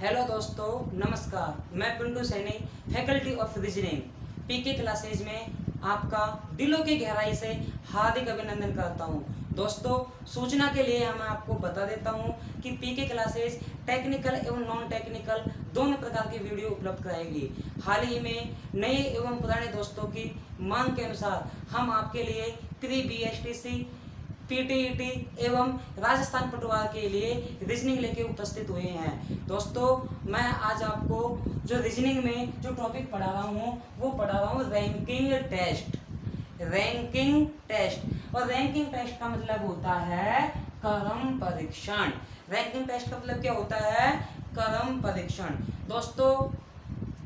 Hello दोस्तों, नमस्कार। मैं Pintu Saini, faculty of reasoning PK classes में आपका दिलों की गहराई से हार्दिक अभिनंदन करता हूं। दोस्तों, सूचना के लिए मैं आपको बता देता हूं कि पीके क्लासेज टेक्निकल एवं नॉन टेक्निकल दोनों प्रकार की वीडियो उपलब्ध कराएगी। हाल ही में नए एवं पुराने दोस्तों की मांग के अनुसार हम आपके लिए प्री बीएसटीसी, पीटीईटी एवं राजस्थान पटवार के लिए रीजनिंग लेके उपस्थित हुए हैं। दोस्तों, मैं आज आपको जो रीजनिंग में जो टॉपिक पढ़ा रहा हूँ वो पढ़ा रहा हूँ रैंकिंग टेस्ट। रैंकिंग टेस्ट और रैंकिंग टेस्ट का मतलब होता है क्रम परीक्षण। रैंकिंग टेस्ट का मतलब क्या होता है? क्रम परीक्षण। दोस्तों,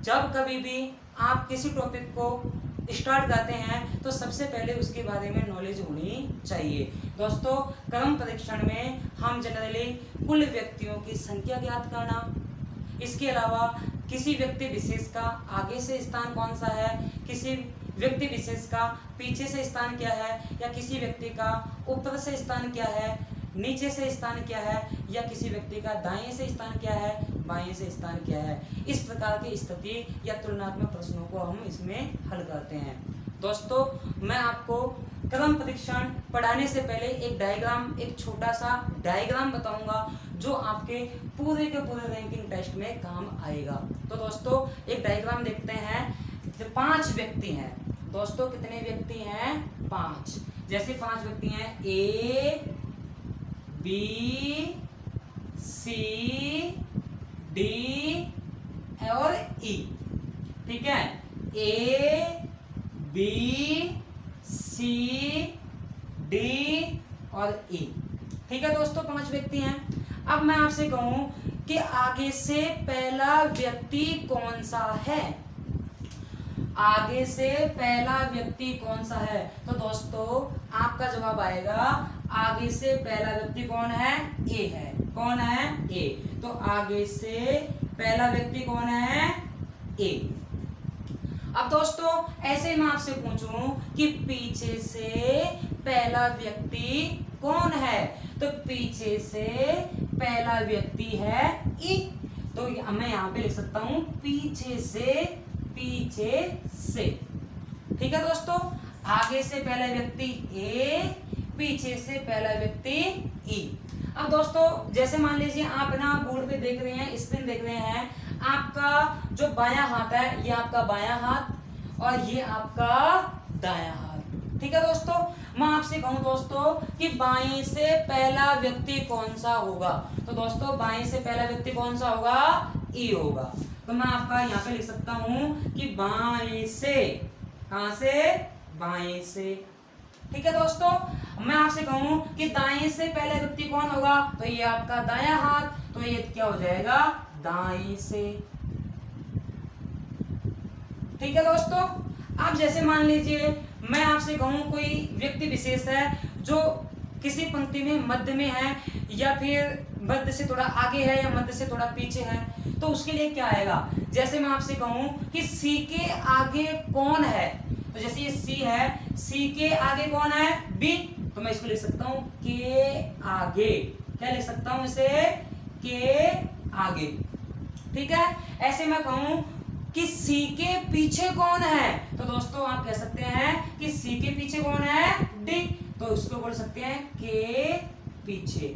जब कभी भी आप किसी टॉपिक को स्टार्ट करते हैं तो सबसे पहले उसके बारे में नॉलेज होनी चाहिए। दोस्तों, क्रम परीक्षण में हम जनरली कुल व्यक्तियों की संख्या ज्ञात करना, इसके अलावा किसी व्यक्ति विशेष का आगे से स्थान कौन सा है, किसी व्यक्ति विशेष का पीछे से स्थान क्या है, या किसी व्यक्ति का ऊपर से स्थान क्या है, नीचे से स्थान क्या है, या किसी व्यक्ति का दाएं से स्थान क्या है, बाएं से स्थान क्या है, इस प्रकार की स्थिति या तुलनात्मक प्रश्नों को हम इसमें हल करते हैं। दोस्तों, मैं आपको क्रम परीक्षण पढ़ाने से पहले एक छोटा सा डायग्राम बताऊंगा जो आपके पूरे के पूरे रैंकिंग टेस्ट में काम आएगा। तो दोस्तों, एक डायग्राम देखते हैं। 5 व्यक्ति हैं। दोस्तों, कितने व्यक्ति हैं? 5। जैसे 5 व्यक्ति हैं, ए, बी, सी, डी और ई। ठीक है, ए, बी, सी, डी और ई। ठीक है दोस्तों, 5 व्यक्ति हैं। अब मैं आपसे कहूं कि आगे से पहला व्यक्ति कौन सा है? आगे से पहला व्यक्ति कौन सा है? तो दोस्तों, आपका जवाब आएगा आगे से पहला व्यक्ति कौन है? ए है। कौन है? ए। तो आगे से पहला व्यक्ति कौन है? ए। अब दोस्तों, ऐसे मैं आपसे पूछूं कि पीछे से पहला व्यक्ति कौन है? तो पीछे से पहला व्यक्ति है ई। तो मैं यहां पे लिख सकता हूं पीछे से। ठीक है दोस्तों, आगे से पहला व्यक्ति ए, पीछे से पहला व्यक्ति ई। अब दोस्तों, जैसे मान लीजिए आप ना बोर्ड पे देख रहे हैं, स्क्रीन देख रहे हैं, आपका जो बायां हाथ है ये आपका बायां हाथ और ये आपका दायां हाथ। ठीक है दोस्तों, मैं आपसे कहूं दोस्तों कि बाएं से पहला व्यक्ति कौन सा होगा? तो दोस्तों, बाएं से पहला व्यक्ति कौन सा होगा? ई होगा। तो मैं आपका यहाँ पे लिख सकता हूं कि बाएं से। कहां से? बाएं से। ठीक है दोस्तों, मैं आपसे कहूं कि दाएं से पहला व्यक्ति कौन होगा? तो ये आपका दायां हाथ, तो ये क्या हो जाएगा? दाएं से। ठीक है दोस्तों, अब जैसे मान लीजिए मैं आपसे कहूं कोई व्यक्ति विशेष है जो किसी पंक्ति में मध्य में है, या फिर मध्य से थोड़ा आगे है, या मध्य से थोड़ा पीछे है, तो उसके लिए क्या आएगा? जैसे मैं आपसे कहूं कि सी के आगे कौन है, तो जैसे ये सी है, सी के आगे कौन है? बी। तो मैं इसको लिख सकता हूं के आगे। क्या लिख सकता हूं इसे? के आगे। ठीक है, ऐसे मैं कहूं कि सी के पीछे कौन है, तो दोस्तों आप कह सकते हैं कि सी के पीछे कौन है? डी। तो उसको बोल सकते हैं के पीछे।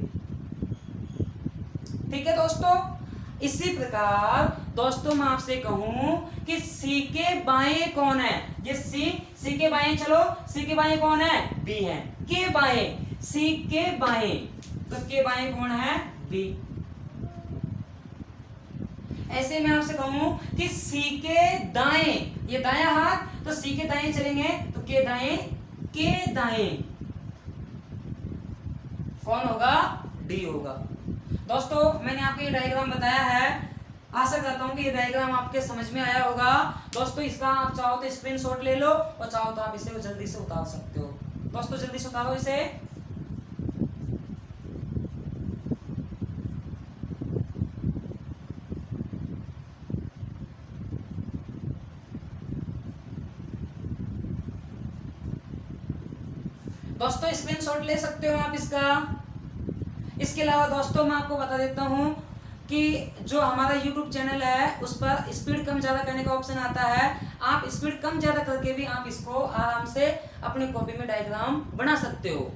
ठीक है दोस्तों, इसी प्रकार दोस्तों मैं आपसे कहूं कि सी के बाएं कौन है? ये सी के बाएं, चलो सी के बाएं कौन है? बी है। के बाएं, सी के बाएं, तो के बाएं कौन है? बी। ऐसे मैं आपसे कहूं कि सी के दाएं, ये दायां हाथ, तो सी के दाएं चलेंगे तो के दाएं कौन होगा? डी होगा। दोस्तों, मैंने आपको ये डायग्राम बताया है, आशा करता हूं कि ये डायग्राम आपके समझ में आया होगा। दोस्तों, इसका आप चाहो तो स्क्रीनशॉट ले लो और चाहो तो आप इसे जल्दी से उतार सकते हो। दोस्तों, जल्दी से उतारो इसे। दोस्तों, स्क्रीनशॉट ले सकते हो आप इसका। इसके अलावा दोस्तों मैं आपको बता देता हूं कि जो हमारा YouTube चैनल है उस पर स्पीड कम ज़्यादा करने का ऑप्शन आता है। आप स्पीड कम ज़्यादा करके भी आप इसको आराम से अपनी कॉपी में डायग्राम बना सकते हो।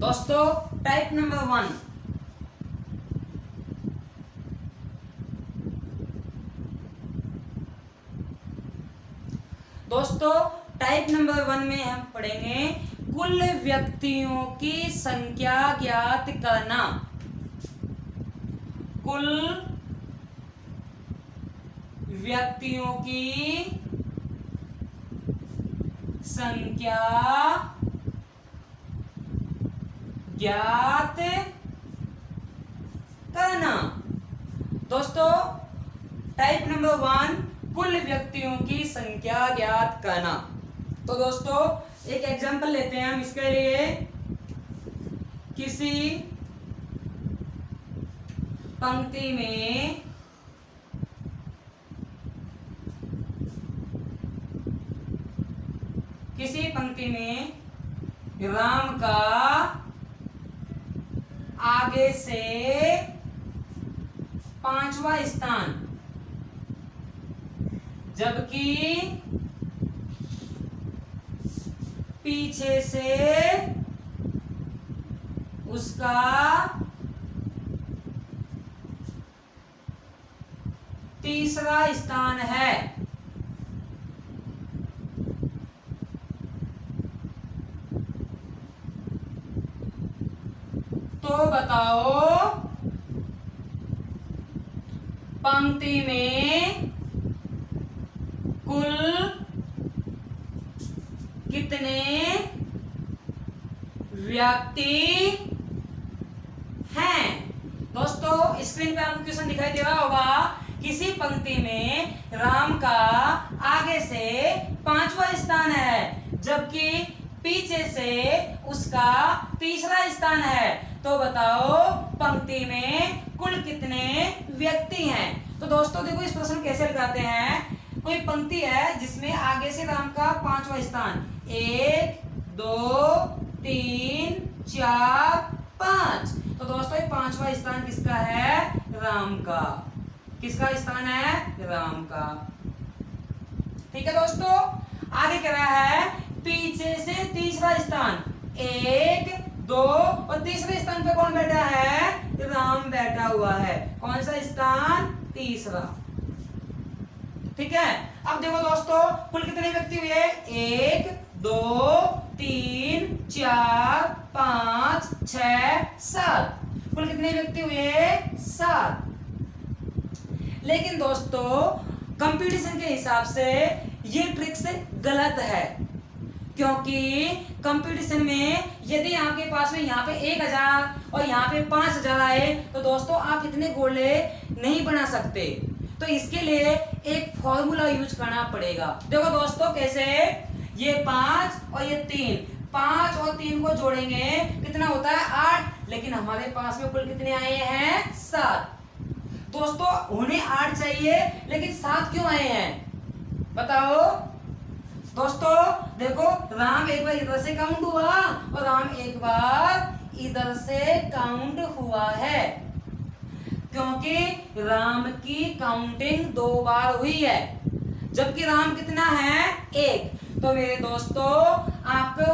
दोस्तों टाइप नंबर 1, दोस्तों टाइप नंबर 1 में हम पढ़ेंगे कुल व्यक्तियों की संख्या ज्ञात करना। कुल व्यक्तियों की संख्या ज्ञात करना। दोस्तों टाइप नंबर 1 कुल व्यक्तियों की संख्या ज्ञात करना। तो दोस्तों एक एग्जांपल लेते हैं हम इसके लिए। किसी पंक्ति में राम का आगे से 5वां स्थान, जबकि पीछे से उसका 3रा स्थान है। तो बताओ पंक्ति में कुल कितने व्यक्ति हैं। दोस्तों स्क्रीन पे आपको क्वेश्चन दिखाई दे रहा होगा। किसी पंक्ति में राम का आगे से 5वां स्थान है, जबकि पीछे से उसका 3रा स्थान है। तो बताओ पंक्ति में कुल कितने व्यक्ति हैं। तो दोस्तों देखो इस प्रश्न कैसे लगाते हैं। कोई पंक्ति है जिसमें आगे से राम का 5वां स्थान, 1 2 3 4 5। तो दोस्तों ये 5वां स्थान किसका है? राम का। किसका स्थान है? राम का। ठीक है दोस्तों, आगे क्या रहा है? पीछे से 3रा स्थान, 1 2 और 3रे स्थान पे कौन बैठा है? राम बैठा हुआ है। कौन सा स्थान? 3रा। ठीक है, अब देखो दोस्तों कुल कितने व्यक्ति हुए? 1 2 3 4 5 6 7। कुल कितने व्यक्ति हुए? 7। लेकिन दोस्तों कंपटीशन के हिसाब से ये ट्रिक्स गलत है, क्योंकि कंपटीशन में यदि आपके पास में यहाँ पे 1000 और यहाँ पे 5000 आए तो दोस्तों आप इतने गोले नहीं बना सकते। तो इसके लिए एक फॉर्मूला यूज करना पड़ेगा। देखो दोस्तों कैसे, ये 5 और ये 3, 5 और 3 को जोड़ेंगे कितना होता है? 8। लेकिन हमारे पास में कुल कितने आए हैं? 7। दोस्तों उन्हें 8 चाहिए लेकिन 7 क्यों आए हैं बताओ। दोस्तों देखो राम एक बार इधर से काउंट हुआ और राम एक बार इधर से काउंट हुआ है, क्योंकि राम की काउंटिंग 2 बार हुई है, जबकि राम कितना है? 1। तो मेरे दोस्तों आपको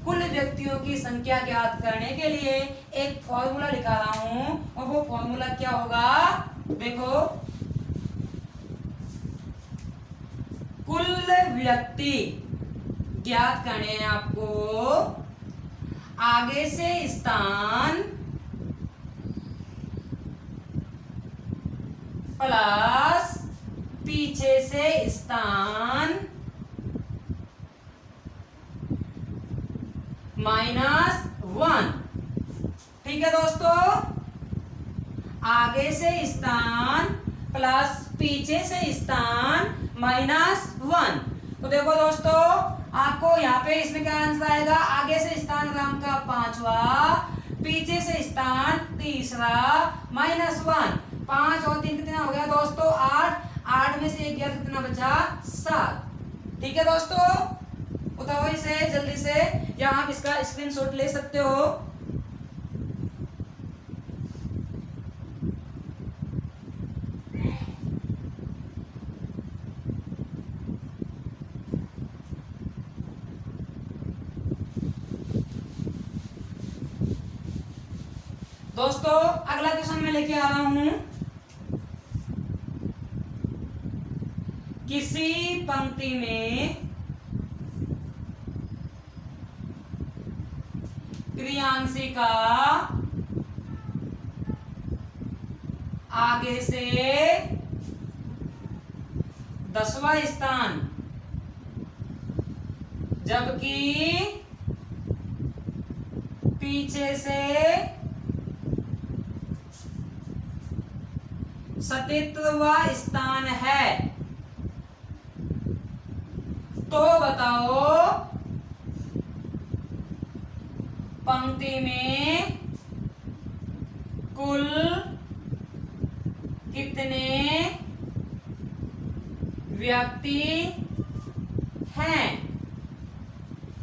कुल व्यक्तियों की संख्या ज्ञात करने के लिए एक फॉर्मूला लिखा रहा हूं, और वो फॉर्मूला क्या होगा? देखो, कुल व्यक्ति ज्ञात करने हैं आपको आगे से स्थान प्लस पीछे से स्थान -1। ठीक है दोस्तों, आगे से स्थान प्लस पीछे से स्थान -1। तो देखो दोस्तों आपको यहाँ पे इसमें क्या आंसर आएगा? आगे से स्थान राम का 5वां, पीछे से स्थान 3रा, -1। 5 और 3 कितना हो गया दोस्तों? 8। 8 में से 1 गया कितना बचा? 7। ठीक है दोस्तों, तो बताओ इसे जल्दी से, या आप इसका स्क्रीनशॉट ले सकते हो। दोस्तों अगला क्वेश्चन मैं लेके आ रहा हूं। किसी पंक्ति में क्रियांशी का आगे से 10वां स्थान जबकि पीछे से सतहत्तरवां स्थान है, तो बताओ पंक्ति में कुल कितने व्यक्ति हैं।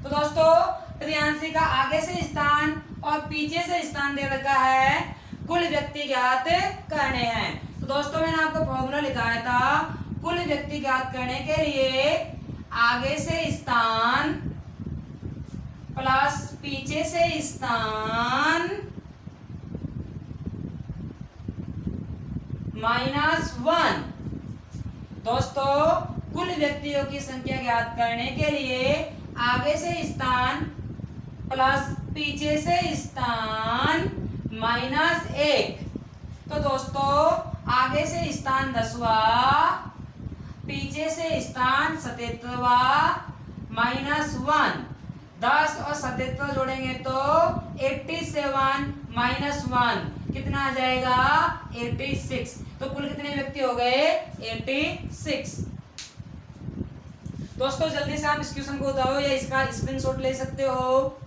तो दोस्तों क्रियांशी का आगे से स्थान और पीछे से स्थान दे रखा है, कुल व्यक्ति ज्ञात करने हैं। तो दोस्तों मैंने आपको फॉर्मूला लिखाया था, कुल व्यक्ति ज्ञात करने के लिए आगे से स्थान प्लस पीछे से स्थान -1। दोस्तों कुल व्यक्तियों की संख्या ज्ञात करने के लिए आगे से स्थान प्लस पीछे से स्थान -1। तो दोस्तों आगे से स्थान 10वां, पीछे से स्थान 77वां -1। 10 और 77 जोड़ेंगे तो 87 -1 कितना आ जाएगा 86। तो कुल कितने व्यक्ति हो गए 86। दोस्तों जल्दी से आप इस क्वेश्चन को बताओ या इसका स्क्रीनशॉट ले सकते हो।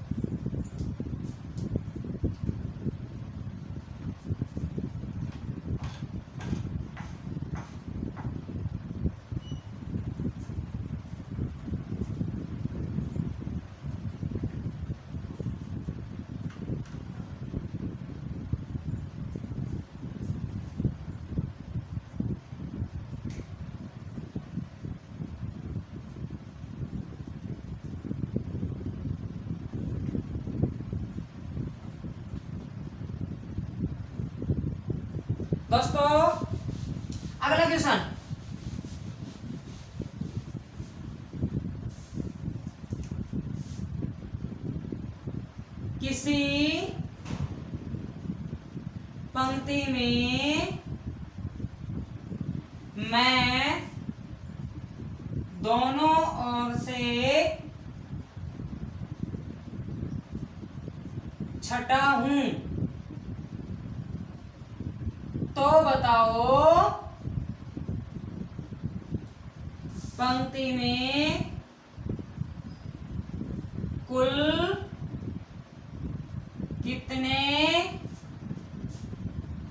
दोस्तों अगला क्वेश्चन, किसी पंक्ति में मैं दोनों ओर से छठा हूं, तो बताओ पंक्ति में कुल कितने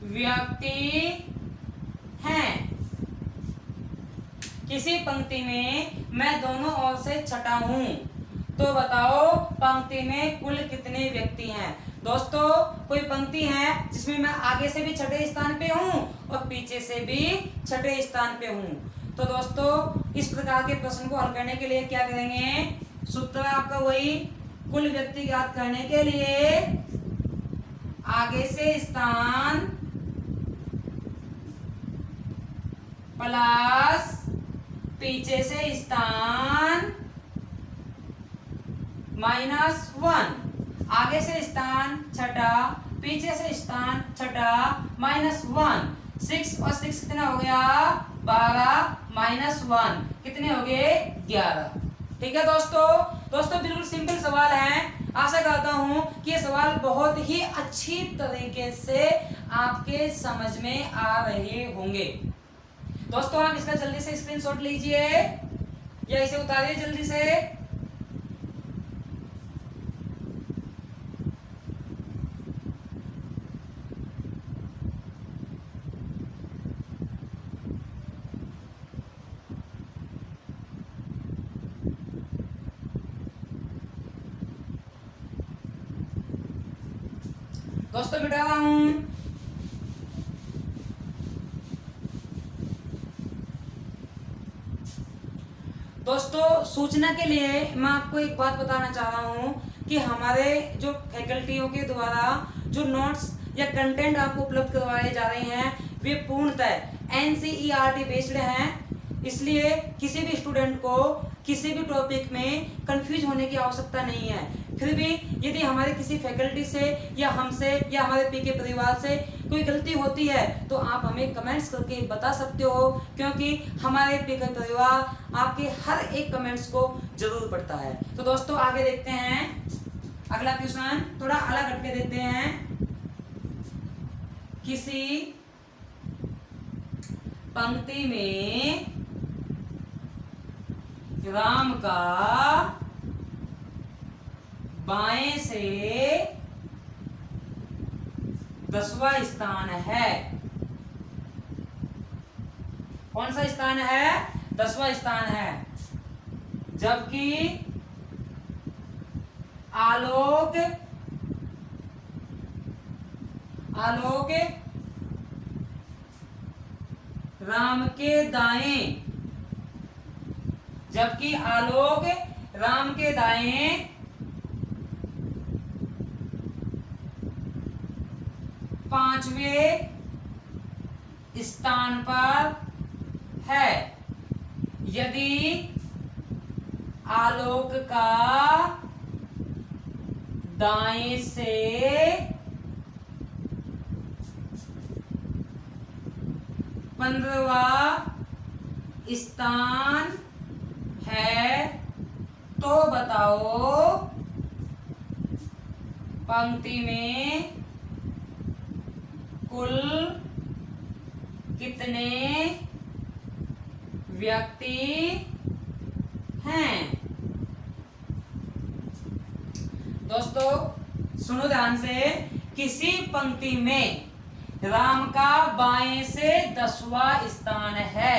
व्यक्ति हैं। किसी पंक्ति में मैं दोनों ओर से छठा हूं, तो बताओ पंक्ति में कुल कितने व्यक्ति हैं। दोस्तों कोई पंक्ति है जिसमें मैं आगे से भी छठे स्थान पे हूं और पीछे से भी छठे स्थान पे हूं, तो दोस्तों इस प्रकार के प्रश्न को हल करने के लिए क्या करेंगे, सूत्र आपका वही, कुल व्यक्ति ज्ञात करने के लिए आगे से स्थान प्लस पीछे से स्थान -1। आगे से स्थान छठा, पीछे से स्थान छठा -1। 6 और 6 कितना हो गया 12 -1 कितने हो गए 11। ठीक है दोस्तों बिल्कुल सिंपल सवाल है। आशा करता हूं कि ये सवाल बहुत ही अच्छी तरीके से आपके समझ में आ रहे होंगे। दोस्तों आप इसका जल्दी से स्क्रीनशॉट लीजिए या इसे उतारिए जल्दी से। दोस्तों मिटा रहा हूं। दोस्तों सूचना के लिए मैं आपको एक बात बताना चाह रहा हूं कि हमारे जो फैकल्टियों के द्वारा जो नोट्स या कंटेंट आपको उपलब्ध करवाए जा रहे हैं वे पूर्णतः एनसीईआरटी बेस्ड हैं। इसलिए किसी भी स्टूडेंट को किसी भी टॉपिक में कंफ्यूज होने की आवश्यकता नहीं है। फिर भी यदि हमारे किसी फैकल्टी से या हमसे या हमारे पीके परिवार से कोई गलती होती है तो आप हमें कमेंट्स करके बता सकते हो, क्योंकि हमारे पीके परिवार आपके हर एक कमेंट्स को जरूर पढ़ता है। तो दोस्तों आगे देखते हैं अगला क्वेश्चन, थोड़ा अलग हटके देते हैं। किसी पंक्ति में राम का बाएं से 10वां स्थान है। कौन सा स्थान है? 10वां स्थान है। जबकि आलोक राम के दाएं, जबकि आलोक राम के दाएं 5वें स्थान पर है। यदि आलोक का दाएं से 15वां स्थान है तो बताओ पंक्ति में कुल कितने व्यक्ति हैं। दोस्तों सुनो ध्यान से, किसी पंक्ति में राम का बाएं से 10वां स्थान है।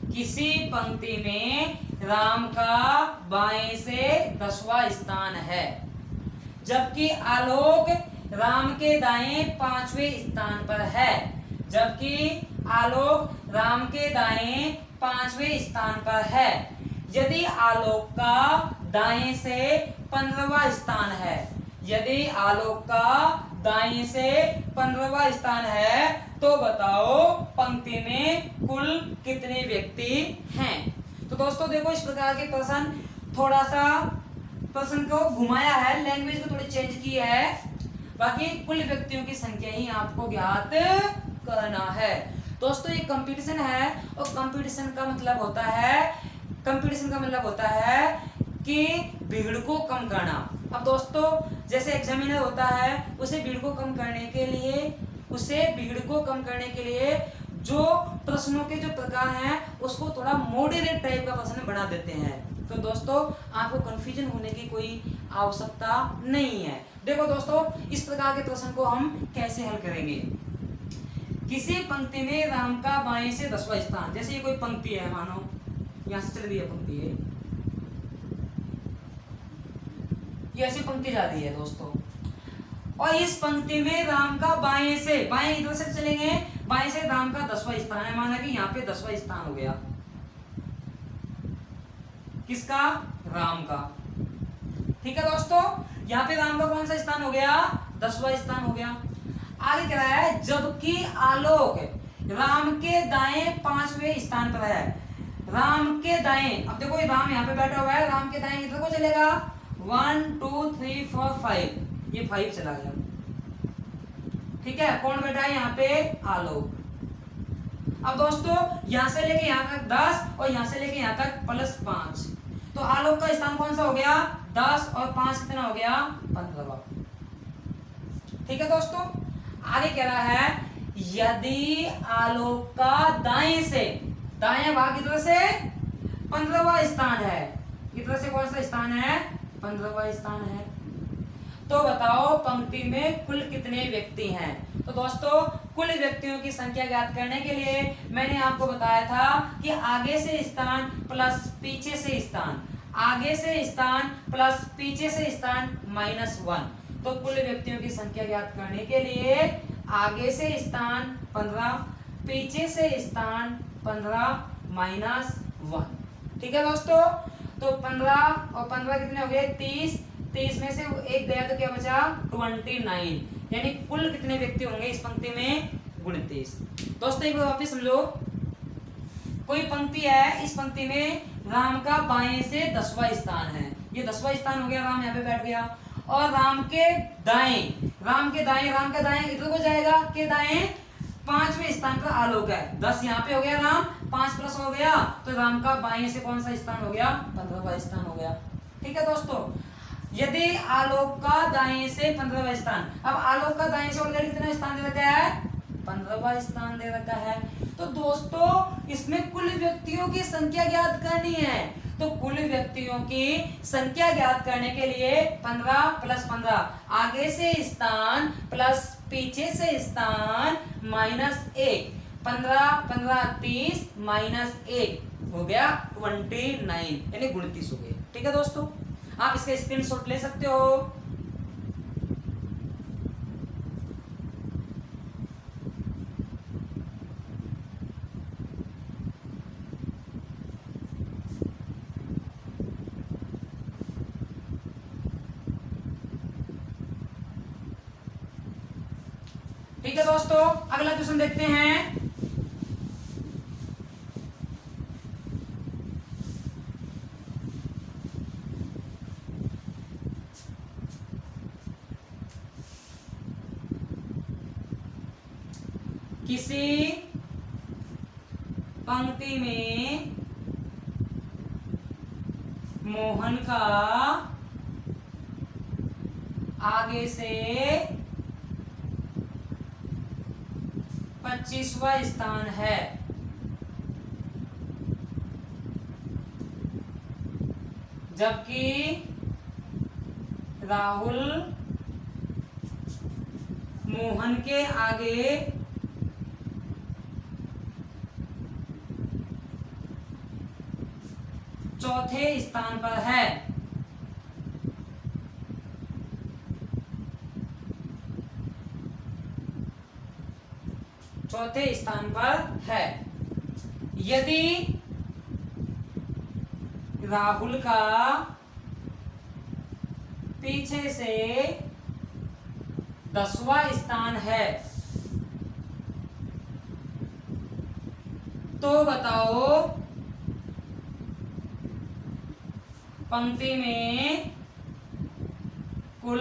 किसी पंक्ति में राम का बाएं से 10वां स्थान है, जबकि आलोक राम के दाएं 5वें स्थान पर है। जबकि आलोक राम के दाएं 5वें स्थान पर है। यदि आलोक का दाएं से 15वां स्थान है, यदि आलोक का दाएं से 15वां स्थान है तो बताओ पंक्ति में कुल कितने व्यक्ति हैं। तो दोस्तों देखो इस प्रकार के प्रश्न, थोड़ा सा प्रश्न को घुमाया है, लैंग्वेज को थोड़ी चेंज की है, बाकी कुल व्यक्तियों की संख्या ही आपको ज्ञात करना है। दोस्तों ये कंपटीशन है और कंपटीशन का मतलब होता है कि भीड़ को कम करना। अब दोस्तों जैसे एग्जामिनर होता है उसे भीड़ को कम करने के लिए जो प्रश्नों के जो प्रकार हैं उसको थोड़ा मॉडरेट टाइप का प्रश्न बना देते हैं। तो दोस्तों आपको कंफ्यूजन होने की कोई आवश्यकता नहीं है। देखो दोस्तों इस प्रकार के प्रश्न को हम कैसे हल करेंगे। किसी पंक्ति में राम का बाएं से 10वां स्थान, जैसे ये कोई पंक्ति है, मानो यहां से चल रही है पंक्ति है, ये ऐसी पंक्ति जा रही है दोस्तों, और इस पंक्ति में राम का बाएं इधर से चलेंगे, बाएं से राम का 10वां स्थान है। माना कि यहाँ पे 10वां स्थान हो गया, किसका? राम का। ठीक है दोस्तों, यहाँ पे राम का कौन सा स्थान हो गया? 10वां स्थान हो गया। आगे क्या है? जबकि आलोक राम के दाएं 5वें स्थान पर है। राम के दाएं, अब देखो राम यहाँ पे बैठा हुआ है, राम के दाएं इधर को चलेगा 1 2 3 4 5, ये 5 चला गया। ठीक है, कौन बैठा है यहाँ पे? आलोक। अब दोस्तों यहां से लेके यहां तक 10 और यहां से लेके यहां तक +5, तो आलोक का स्थान कौन सा हो गया? 10 और 5 कितना हो गया? 15वां। ठीक है दोस्तों, आगे कह रहा है यदि आलोक का दाएं भाग इधर से 15वां स्थान है, इधर से कौन सा स्थान है? 15वां स्थान है, तो बताओ पंक्ति में कुल कितने व्यक्ति हैं। तो दोस्तों कुल व्यक्तियों की संख्या ज्ञात करने के लिए मैंने आपको बताया था कि आगे से स्थान प्लस पीछे से स्थान, आगे से स्थान प्लस पीछे से स्थान -1। तो कुल व्यक्तियों की संख्या ज्ञात करने के लिए आगे से स्थान 15, पीछे से स्थान 15 -1। ठीक है दोस्तों, तो 15 और 15 कितने हो गए 30, 30 में से एक गया तो क्या बचा 29, यानी कुल कितने व्यक्ति होंगे इस पंक्ति में 29। दोस्तों एक बार वापस समझो, कोई पंक्ति है, इस पंक्ति में राम का बाएं से 10वां स्थान है, ये 10वां स्थान हो गया, राम यहाँ पे बैठ गया, और राम के दाएं, राम के दाएं इधर को जाएगा के दाएं 5वें स्थान पर आलोक है, 10 यहाँ पे हो गया राम, 5 प्लस हो गया, तो राम का बाएं से कौन सा स्थान हो गया 15वां स्थान हो गया। ठीक है दोस्तों, यदि आलोक का दाएं से 15वां स्थान, अब आलोक का दाएं से ऑलरेडी कितना स्थान दे रखा है 15वां स्थान दे रखा है, तो दोस्तों इसमें कुल व्यक्तियों की संख्या ज्ञात करनी है। तो कुल व्यक्तियों की संख्या ज्ञात करने के लिए 15 + 15 आगे से स्थान प्लस पीछे से स्थान -1, 15 15 30 -1 हो गया 29, यानी 29 हो गए। ठीक है दोस्तों, आप इसका स्क्रीनशॉट ले सकते हो। ठीक है दोस्तों, अगला क्वेश्चन देखते हैं। किसी पंक्ति में मोहन का आगे से 25वां स्थान है, जबकि राहुल मोहन के आगे 4थे स्थान पर है। चौथे स्थान पर है। यदि राहुल का पीछे से 10वां स्थान है, तो बताओ पंक्ति में कुल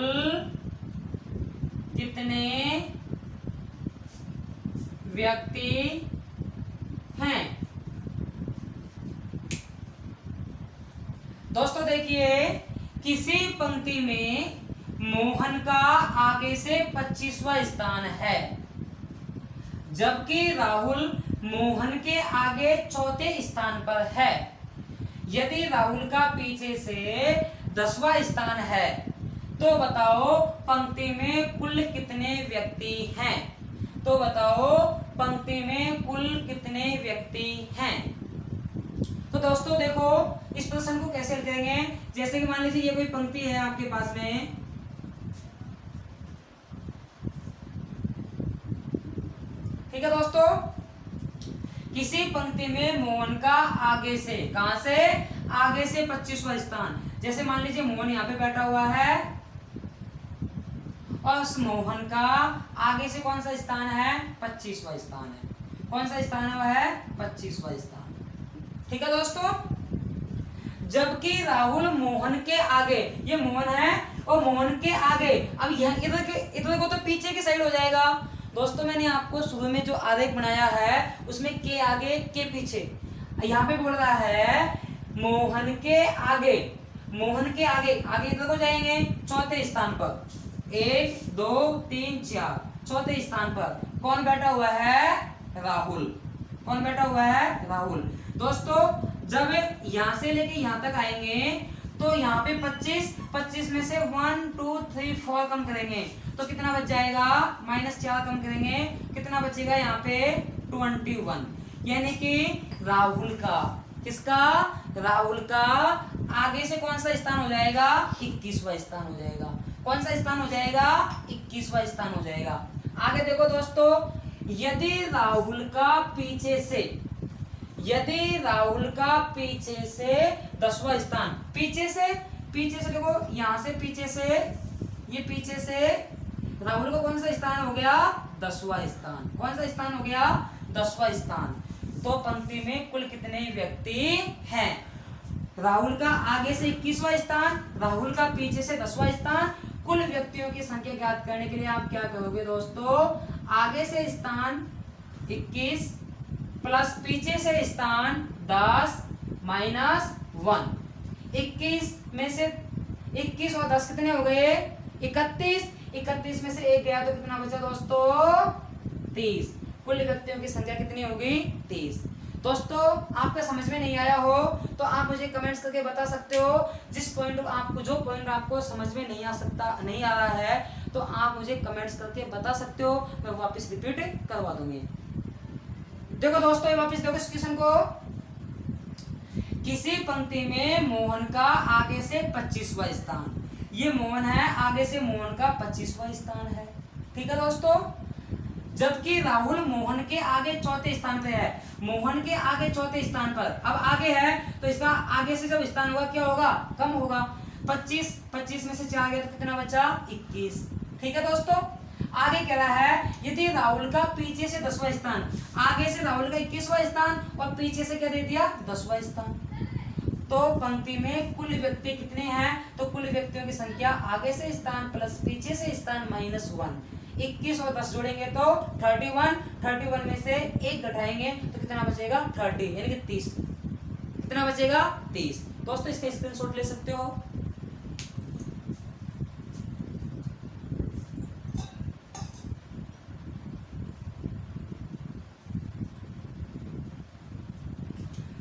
कितने व्यक्ति हैं। दोस्तों देखिए, किसी पंक्ति में मोहन का आगे से 25वां स्थान है, जबकि राहुल मोहन के आगे 4थे स्थान पर है। यदि राहुल का पीछे से 10वां स्थान है, तो बताओ पंक्ति में कुल कितने व्यक्ति हैं। तो बताओ पंक्ति में कुल कितने व्यक्ति हैं। तो दोस्तों देखो, इस प्रश्न को कैसे हल करेंगे। जैसे कि मान लीजिए ये कोई पंक्ति है आपके पास में, ठीक है दोस्तों, किसी पंक्ति में मोहन का आगे से, कहां से, आगे से 25वां स्थान। जैसे मान लीजिए मोहन यहाँ पे बैठा हुआ है और उस मोहन का आगे से कौन सा स्थान है, 25वां स्थान है। कौन सा स्थान है, वह है 25वां स्थान। ठीक है दोस्तों, जबकि राहुल मोहन के आगे, ये मोहन है और मोहन के आगे, अब यहाँ इधर को तो पीछे की साइड हो जाएगा। दोस्तों मैंने आपको शुरू में जो आरेख बनाया है उसमें के आगे के पीछे, यहाँ पे बोल रहा है मोहन के आगे, मोहन के आगे, आगे इधर को जाएंगे 4थे स्थान पर, 1 2 3 4, 4थे स्थान पर कौन बैठा हुआ है, राहुल। कौन बैठा हुआ है, राहुल। दोस्तों जब यहां से लेके यहां तक आएंगे तो यहाँ पे 25 में से 1 2 3 4 कम करेंगे तो कितना बच जाएगा, -4 कम करेंगे, कितना बचेगा यहाँ पे 21। यानी कि राहुल का किसका? राहुल का आगे से कौन सा स्थान हो जाएगा? 21वां स्थान हो जाएगा। कौन सा स्थान हो जाएगा? 21वां स्थान हो जाएगा। आगे देखो दोस्तों, यदि राहुल का पीछे से 10वां स्थान, पीछे से देखो, यहां से पीछे से, ये पीछे से राहुल का कौन सा स्थान हो गया? 10वां स्थान। कौन सा स्थान हो गया? 10वां स्थान। तो पंक्ति में कुल कितने व्यक्ति हैं? राहुल का आगे से 21वां स्थान, राहुल का पीछे से 10वां स्थान। कुल व्यक्तियों की संख्या ज्ञात करने के लिए आप क्या करोगे दोस्तों? आगे से स्थान 21 प्लस पीछे से स्थान 10 माइनस 1। 21 में से 21 और 10 कितने हो गए? 31। 31 में से एक गया तो कितना बचा दोस्तों? 30। कुल व्यक्तियों की संख्या कितनी होगी? 30। दोस्तों आपका समझ में नहीं आया हो तो आप मुझे कमेंट्स करके बता सकते हो। जो पॉइंट आपको समझ में नहीं आ रहा है तो आप मुझे कमेंट्स करके बता सकते हो, मैं वापस रिपीट करवा दूंगी। देखो दोस्तों, ये वापस देखो इस क्वेश्चन को। किसी पंक्ति में मोहन का आगे से 25वां स्थान, ये मोहन है, आगे से मोहन का 25वां स्थान है, ठीक है दोस्तों। जबकि राहुल मोहन के आगे चौथे स्थान पे है, मोहन के आगे चौथे स्थान पर, अब आगे है तो इसका आगे से जब स्थान होगा क्या होगा? कम होगा। 25 में से 4 गया तो कितना बचा? 21, ठीक है दोस्तों। आगे कह रहा है यदि राहुल का पीछे से 10वां स्थान, आगे से राहुल का 21वां स्थान और पीछे से क्या दे दिया? 10वां स्थान, तो पंक्ति में कुल व्यक्ति कितने हैं? तो कुल व्यक्तियों की संख्या आगे से स्थान प्लस पीछे से स्थान माइनस 1। 21 और 10 जोड़ेंगे तो 31। 31 में से 1 घटाएंगे तो कितना बचेगा? 30, यानी कि 30। कितना बचेगा? 30। दोस्तों इसका स्क्रीनशॉट ले सकते हो।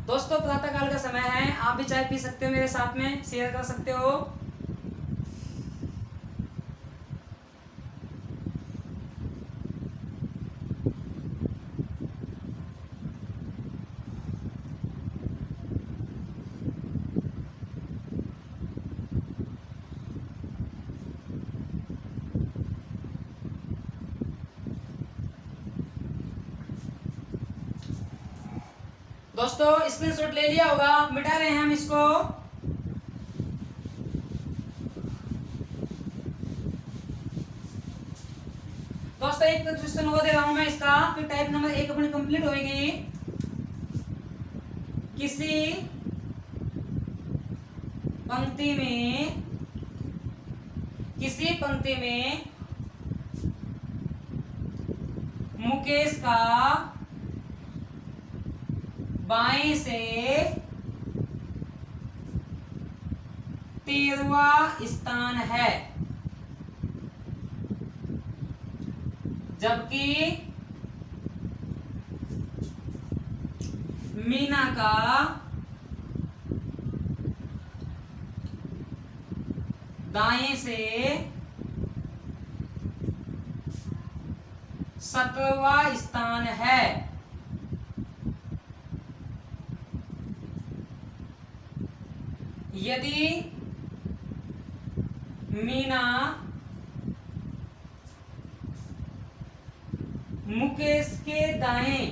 दोस्तों प्रातः काल का समय है, आप भी चाय पी सकते हो, मेरे साथ में शेयर कर सकते हो। दोस्तों स्क्रीनशॉट ले लिया होगा, मिटा रहे हैं हम इसको। दोस्तों एक क्वेश्चन वो दे रहा हूं मैं इसका, फिर टाइप नंबर 1 अपनी कंप्लीट होगी। किसी पंक्ति में मुकेश का बाएं से 13वां स्थान है, जबकि मीना का दाएं से 17वां स्थान है। यदि मीना मुकेश के दाएं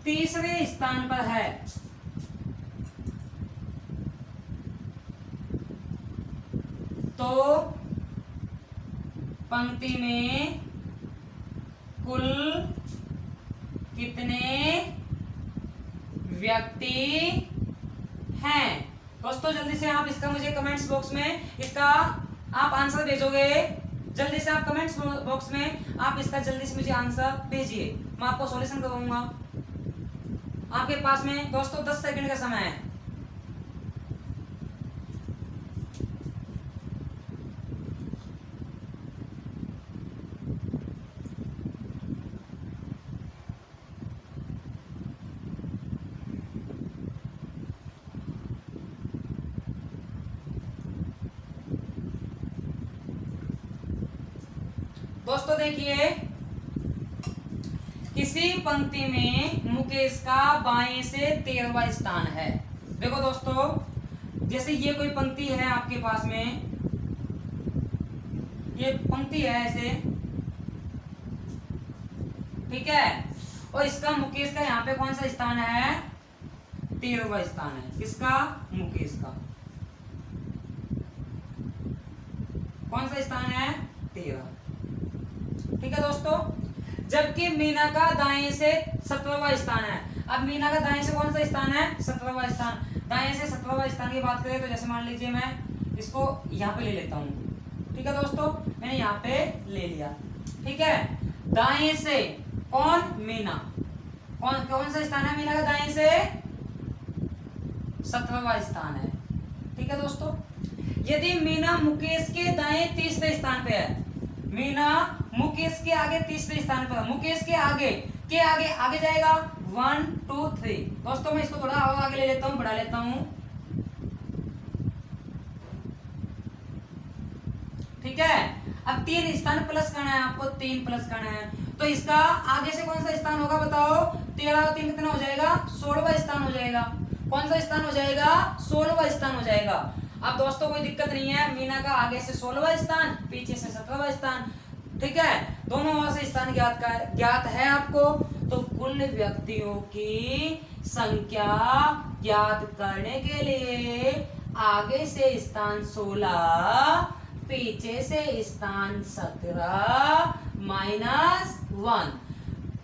तीसरे स्थान पर है तो पंक्ति में कुल कितने व्यक्ति हैं? दोस्तों जल्दी से आप इसका मुझे कमेंट्स बॉक्स में इसका आप आंसर भेजोगे। जल्दी से आप कमेंट्स बॉक्स में आप इसका जल्दी से मुझे आंसर भेजिए, मैं आपको सॉल्यूशन करवाऊंगा। आपके पास में दोस्तों 10 सेकंड का समय है। दोस्तों देखिए, किसी इसी पंक्ति में मुकेश का बाएं से 13वां स्थान है। देखो दोस्तों, जैसे ये कोई पंक्ति है आपके पास में, ये पंक्ति है ऐसे, ठीक है, और इसका मुकेश का यहाँ पे कौन सा स्थान है? 13वां स्थान है। किसका? मुकेश का। कौन सा स्थान है? 13। ठीक है दोस्तों, जबकि मीना का दाएं से 17वां स्थान है। अब मीना का दाएं से कौन सा स्थान है? 17वां स्थान। दाएं से 17वां स्थान की बात करें तो जैसे मान लीजिए मैं इसको यहाँ पे ले लेता हूँ। ठीक है दोस्तों, मैंने यहाँ पे ले लिया। ठीक है, दाएं से कौन? मीना। कौन सा स्थान है मीना का दाएं से? 17वां स्थान है। ठीक है दोस्तों, यदि मीना मुकेश के दाएं 30वें स्थान पे है, मीना मुकेश के आगे 30वें स्थान पर है, मुकेश के आगे आगे जाएगा 1 2 3। दोस्तों मैं इसको थोड़ा आगे ले लेता हूं, बढ़ा लेता हूं। ठीक है, अब 3 स्थान प्लस करना है आपको, 3 प्लस करना है, तो इसका आगे से कौन सा स्थान होगा बताओ? 13 और 3 कितना हो जाएगा? 16वां स्थान हो जाएगा। कौन सा स्थान हो जाएगा? 16वां स्थान हो जाएगा। अब दोस्तों कोई दिक्कत नहीं है, मीना का आगे से 16वां स्थान, पीछे से 17वां स्थान। ठीक है, दोनों वहां से स्थान ज्ञात है आपको। तो कुल व्यक्तियों की संख्या ज्ञात करने के लिए आगे से स्थान 16, पीछे से स्थान 17 माइनस 1।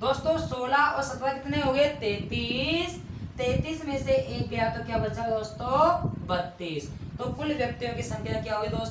दोस्तों 16 और 17 कितने हो गए? 33। 33 में से 1 गया तो क्या बचा दोस्तों? 32। तो कुल व्यक्तियों की संख्या क्या होगी दोस्तों?